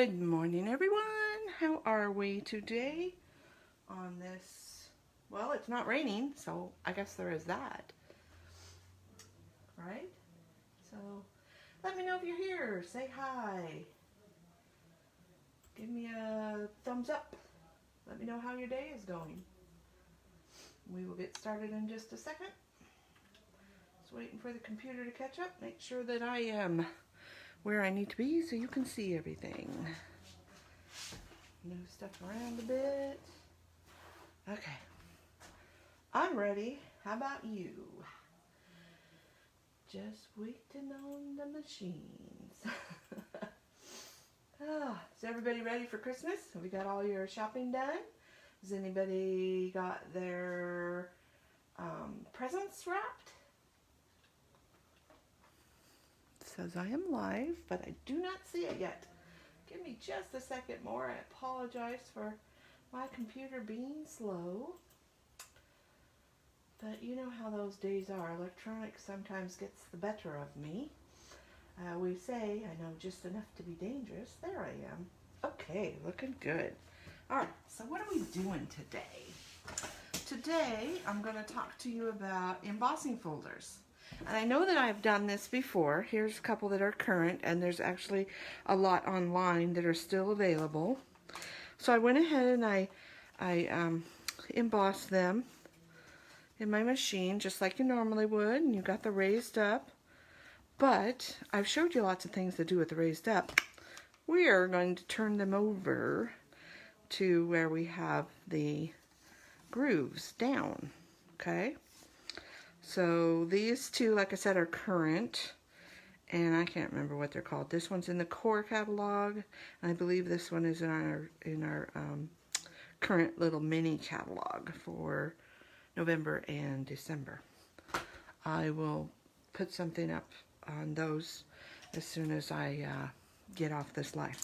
Good morning, everyone. How are we today on this? Well, it's not raining, so I guess there is that, right? So let me know if you're here. Say hi. Give me a thumbs up. Let me know how your day is going. We will get started in just a second. Just waiting for the computer to catch up. Make sure that I am where I need to be so you can see everything. Move stuff around a bit. Okay. I'm ready. How about you? Just waiting on the machines. Is everybody ready for Christmas? Have you got all your shopping done? Has anybody got their presents wrapped? It says I am live, but I do not see it yet. Give me just a second more. I apologize for my computer being slow. But you know how those days are. Electronics sometimes gets the better of me. We say, I know just enough to be dangerous. There I am. Okay, looking good. All right, so what are we doing today? Today, I'm going to talk to you about embossing folders. And I know that I've done this before. Here's a couple that are current, and there's actually a lot online that are still available. So I went ahead and I embossed them in my machine, just like you normally would, and you got the raised up. But I've showed you lots of things to do with the raised up. We are going to turn them over to where we have the grooves down, okay? So these two, like I said, are current, and I can't remember what they're called. This one's in the core catalog, and I believe this one is in our current little mini catalog for November and December. I will put something up on those as soon as I get off this live.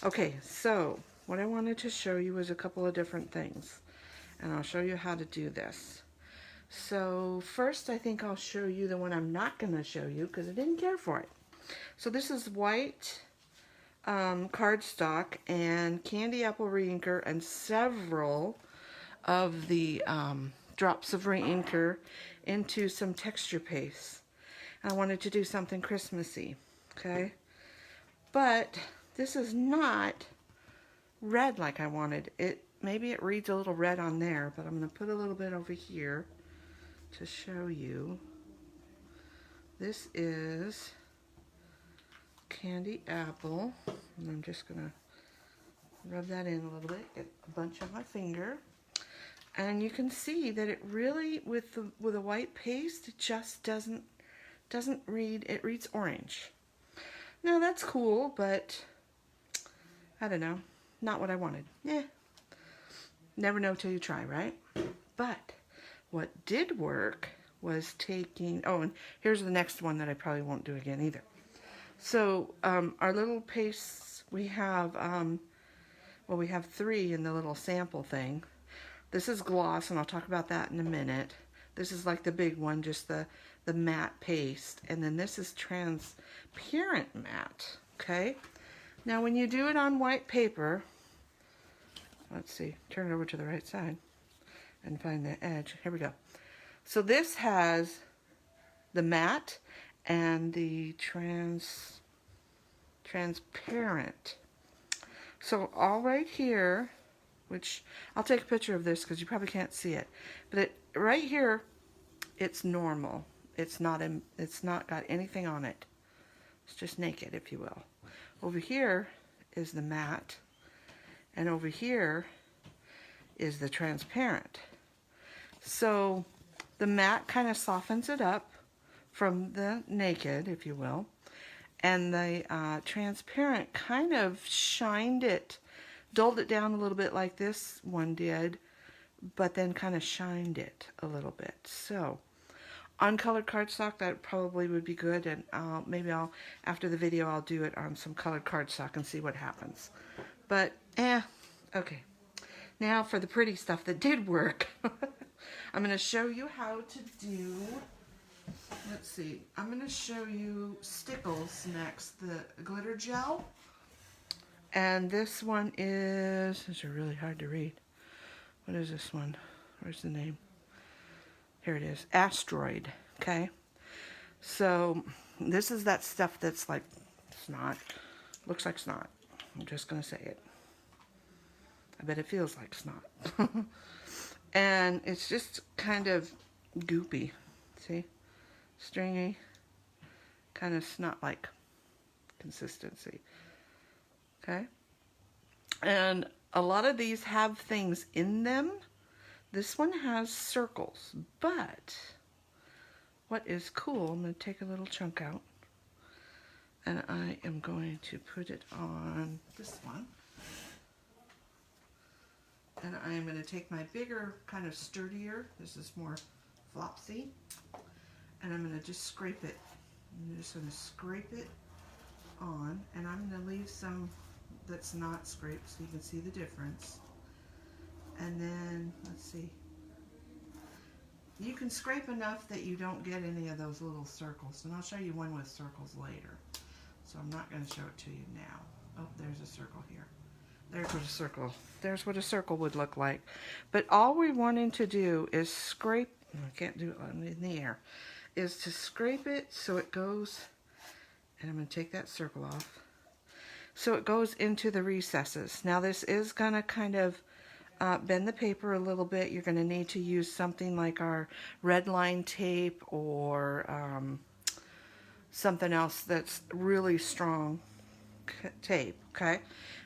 Okay, so what I wanted to show you was a couple of different things, and I'll show you how to do this. So first, I think I'll show you the one I'm not going to show you because I didn't care for it. So this is white cardstock and candy apple reinker and several of the drops of reinker into some texture paste. I wanted to do something Christmassy, okay? But this is not red like I wanted. Maybe it reads a little red on there, but I'm going to put a little bit over here to show you. This is candy apple, and I'm just going to rub that in a little bit, get a bunch on my finger. And you can see that it really, with a white paste, it just doesn't read, it reads orange. Now that's cool, but I don't know, not what I wanted. Never know till you try, right? But what did work was taking, oh, and here's the next one that I probably won't do again either. So our little pastes, we have, well, we have 3 in the little sample thing. This is gloss, and I'll talk about that in a minute. This is like the big one, just the matte paste. And then this is transparent matte, okay? Now when you do it on white paper, let's see, turn it over to the right side and find the edge. Here we go. So this has the matte and the transparent. So all right here, which I'll take a picture of this because you probably can't see it, but right here, it's normal. It's not got anything on it. It's just naked, if you will. Over here is the matte, and over here is the transparent. So the matte kind of softens it up from the naked, if you will, and the transparent kind of shined it, dulled it down a little bit like this one did, but then kind of shined it a little bit. So on colored cardstock, that probably would be good, and maybe after the video, I'll do it on some colored cardstock and see what happens. But, okay. Now for the pretty stuff that did work. I'm going to show you how to do, let's see, I'm going to show you Stickles next, the glitter gel. And this one is, these are really hard to read. What is this one? Where's the name? Here it is, Asteroid, okay? So this is that stuff that's like snot, looks like snot. I'm just gonna say it. I bet it feels like snot. And it's just kind of goopy, see? Stringy, kind of snot-like consistency, okay? And a lot of these have things in them. This one has circles, but what is cool, I'm going to take a little chunk out, and I am going to put it on this one. And I am going to take my bigger, kind of sturdier, this is more flopsy, and I'm going to just scrape it. I'm just going to scrape it on, and I'm going to leave some that's not scraped so you can see the difference. And then, let's see, you can scrape enough that you don't get any of those little circles, and I'll show you one with circles later. So I'm not going to show it to you now. Oh, there's a circle here. There's what a circle. There's what a circle would look like. But all we're wanting to do is scrape, I can't do it in the air, is to scrape it so it goes, and I'm going to take that circle off, so it goes into the recesses. Now this is going to kind of bend the paper a little bit. You're going to need to use something like our red line tape or something else that's really strong tape, okay?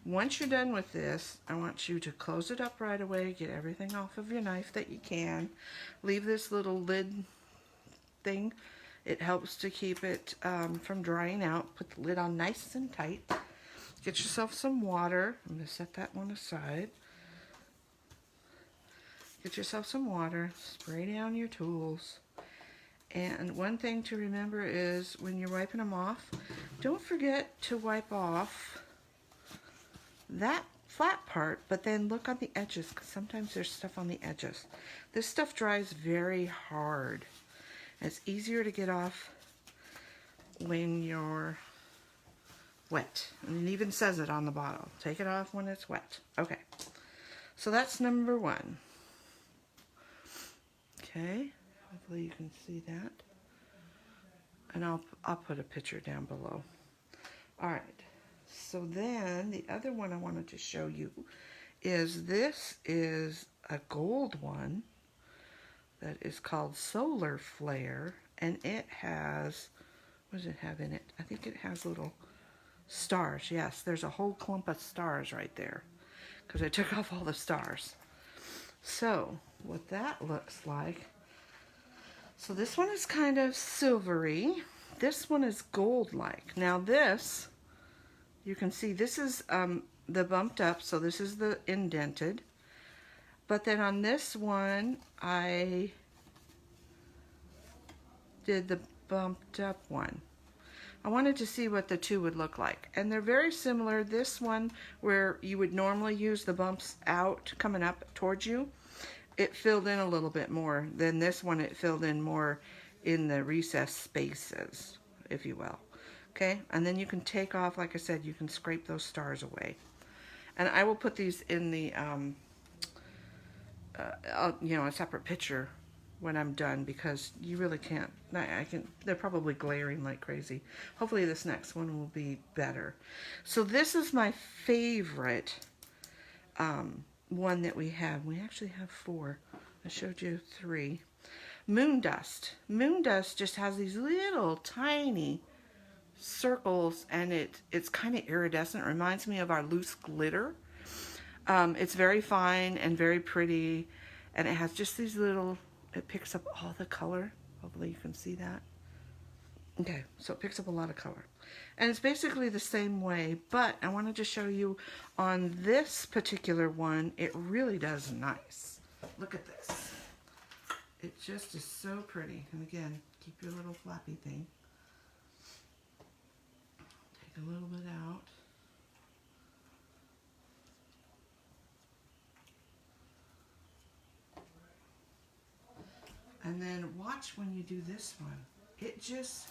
Once you're done with this, I want you to close it up right away, get everything off of your knife that you can. Leave this little lid thing. It helps to keep it from drying out. Put the lid on nice and tight. Get yourself some water. I'm going to set that one aside. Get yourself some water. Spray down your tools. And one thing to remember is when you're wiping them off, don't forget to wipe off that flat part, but then look on the edges, because sometimes there's stuff on the edges. This stuff dries very hard. It's easier to get off when you're wet. And it even says it on the bottle. Take it off when it's wet. Okay, so that's number one. Okay, hopefully you can see that. And I'll put a picture down below. All right. So then the other one I wanted to show you is this is a gold one that is called Solar Flare, and it has, what does it have in it? I think it has little stars. Yes, there's a whole clump of stars right there because I took off all the stars. So what that looks like, so this one is kind of silvery. This one is gold-like. Now this, you can see this is the bumped up, so this is the indented. But then on this one, I did the bumped up one. I wanted to see what the two would look like. And they're very similar. This one, where you would normally use the bumps out, coming up towards you, it filled in a little bit more than this one. It filled in more in the recess spaces, if you will. Okay, and then you can take off, like I said, you can scrape those stars away. And I will put these in the, you know, a separate picture when I'm done, because you really can't, they're probably glaring like crazy. Hopefully this next one will be better. So this is my favorite one that we have. We actually have 4. I showed you 3. Moon Dust. Moon Dust just has these little tiny circles, and it's kind of iridescent. It reminds me of our loose glitter. It's very fine and very pretty, and it has just these little, it picks up all the color. Hopefully you can see that. Okay, so it picks up a lot of color. And it's basically the same way, but I wanted to show you on this particular one, it really does nice. Look at this. It just is so pretty. And again, keep your little flappy thing. Take a little bit out. And then watch when you do this one. It just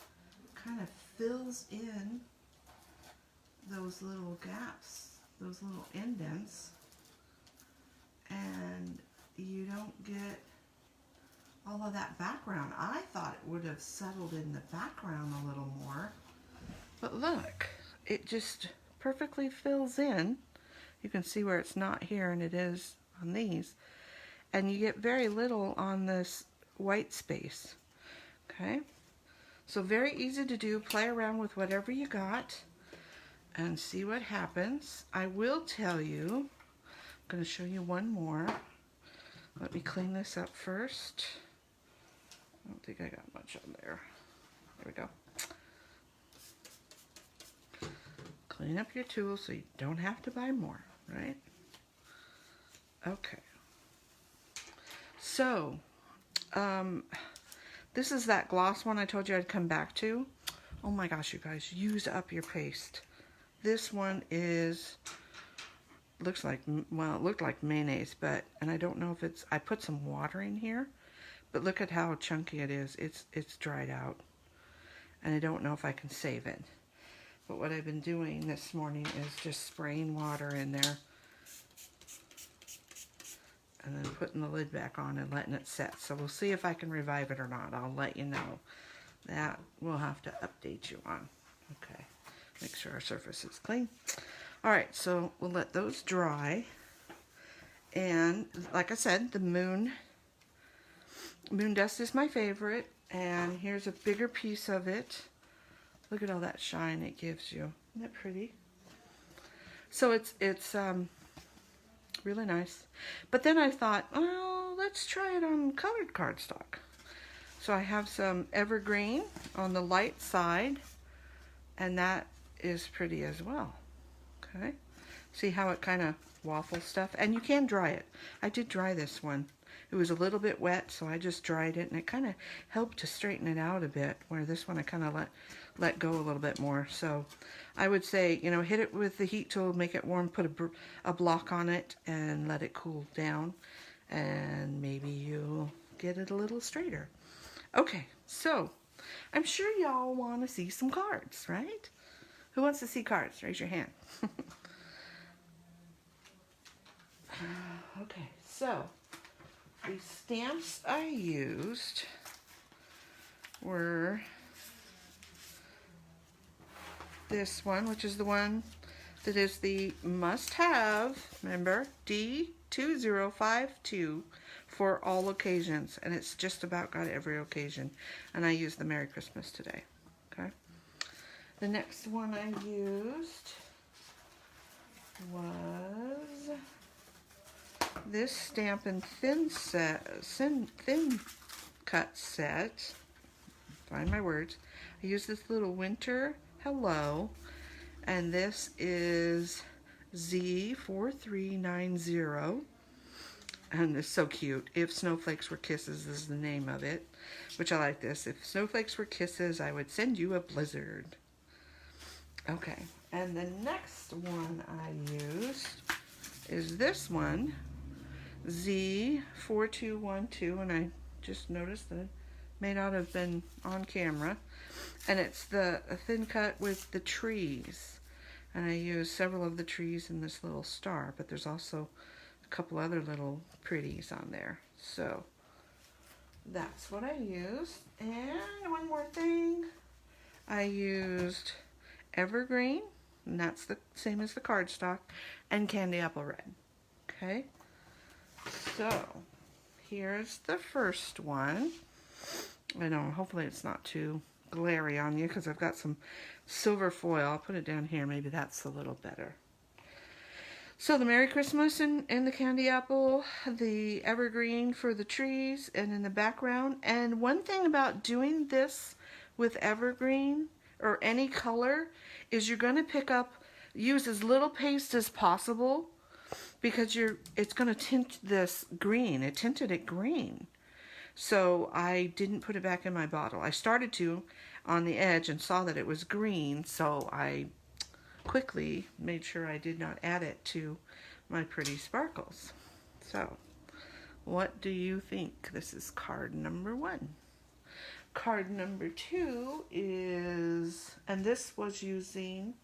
kind of fills in those little gaps those little indents, and you don't get all of that background. I thought it would have settled in the background a little more, but look, it just perfectly fills in. You can see where it's not here and it is on these, and you get very little on this white space. Okay, so very easy to do. Play around with whatever you got and see what happens. I will tell you, I'm going to show you one more. Let me clean this up first. I don't think I got much on there. There we go. Clean up your tools so you don't have to buy more, right? Okay. So, this is that gloss one I told you I'd come back to. Oh my gosh, you guys, use up your paste. This one is, looks like, well, it looked like mayonnaise, but, and I don't know if it's, I put some water in here, but look at how chunky it is. It's dried out, and I don't know if I can save it. But what I've been doing this morning is just spraying water in there, and then putting the lid back on and letting it set. So we'll see if I can revive it or not. I'll let you know. That we'll have to update you on. Okay, make sure our surface is clean. All right, so we'll let those dry. And like I said, the moon dust is my favorite. And here's a bigger piece of it. Look at all that shine it gives you. Isn't that pretty? So it's really nice. But then I thought, oh, let's try it on colored cardstock. So I have some evergreen on the light side, and that is pretty as well. Okay, see how it kind of waffles stuff? And you can dry it. I did dry this one. It was a little bit wet, so I just dried it, and it kind of helped to straighten it out a bit, where this one I kind of let go a little bit more. So I would say, you know, hit it with the heat tool, make it warm, put a block on it, and let it cool down, and maybe you'll get it a little straighter. Okay, so I'm sure y'all want to see some cards, right? Who wants to see cards? Raise your hand. Okay, so the stamps I used were this one, which is the one that is the must-have, remember, D2052 for all occasions, and it's just about got every occasion, and I used the Merry Christmas today. Okay, the next one I used was this Stampin' Thin Cut set. Find my words. I used this little Winter Hello, and this is Z4390, and it's so cute. If Snowflakes Were Kisses is the name of it, which I like this. If snowflakes were kisses, I would send you a blizzard. Okay, and the next one I used is this one, Z4212, and I just noticed that it may not have been on camera, and it's the thin cut with the trees, and I used several of the trees in this little star, but there's also a couple other little pretties on there. So that's what I used. And one more thing, I used evergreen, and that's the same as the cardstock, and candy apple red. Okay, so here's the first one. I know, hopefully it's not too glary on you because I've got some silver foil. I'll put it down here, maybe that's a little better. So the Merry Christmas and the candy apple, the evergreen for the trees, and in the background. And one thing about doing this with evergreen or any color is you're going to pick up, use as little paste as possible, because it's going to tint this green. It tinted it green. So I didn't put it back in my bottle. I started to on the edge and saw that it was green, so I quickly made sure I did not add it to my pretty sparkles. So what do you think? This is card number 1. Card number 2 is, and this was using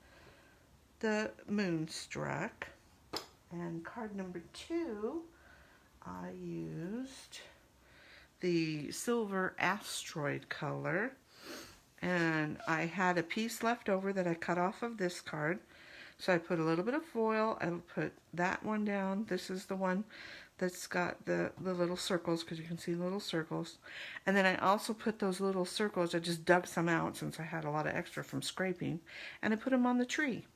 the Moonstruck. And card number 2, I used the Silver Asteroid color. And I had a piece left over that I cut off of this card. So I put a little bit of foil. I put that one down. This is the one that's got the little circles, because you can see the little circles. And then I also put those little circles. I just dug some out since I had a lot of extra from scraping. And I put them on the tree.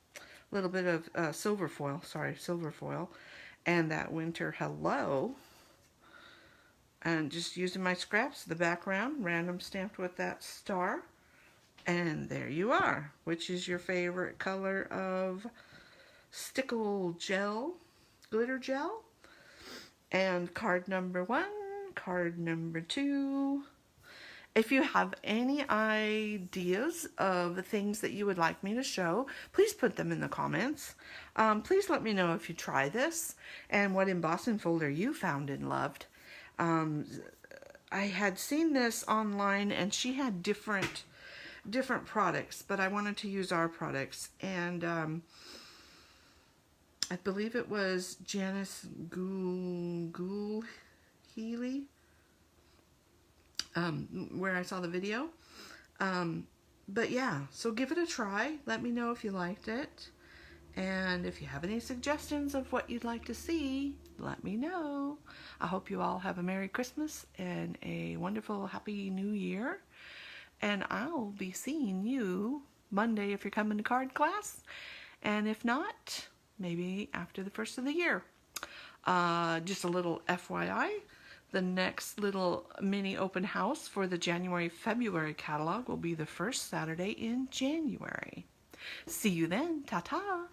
A little bit of silver foil. And that Winter Hello. And just using my scraps, the background, random stamped with that star. And there you are. Which is your favorite color of stickle gel, glitter gel? And card number 1, card number 2. If you have any ideas of things that you would like me to show, please put them in the comments. Please let me know if you try this and what embossing folder you found and loved. I had seen this online and she had different products, but I wanted to use our products, and I believe it was Janice Gould Healy, where I saw the video. But yeah, so give it a try. Let me know if you liked it, and if you have any suggestions of what you'd like to see, let me know. I hope you all have a Merry Christmas and a wonderful Happy New Year. And I'll be seeing you Monday if you're coming to card class. And if not, maybe after the first of the year. Just a little FYI, the next little mini open house for the January-February catalog will be the first Saturday in January. See you then. Ta-ta.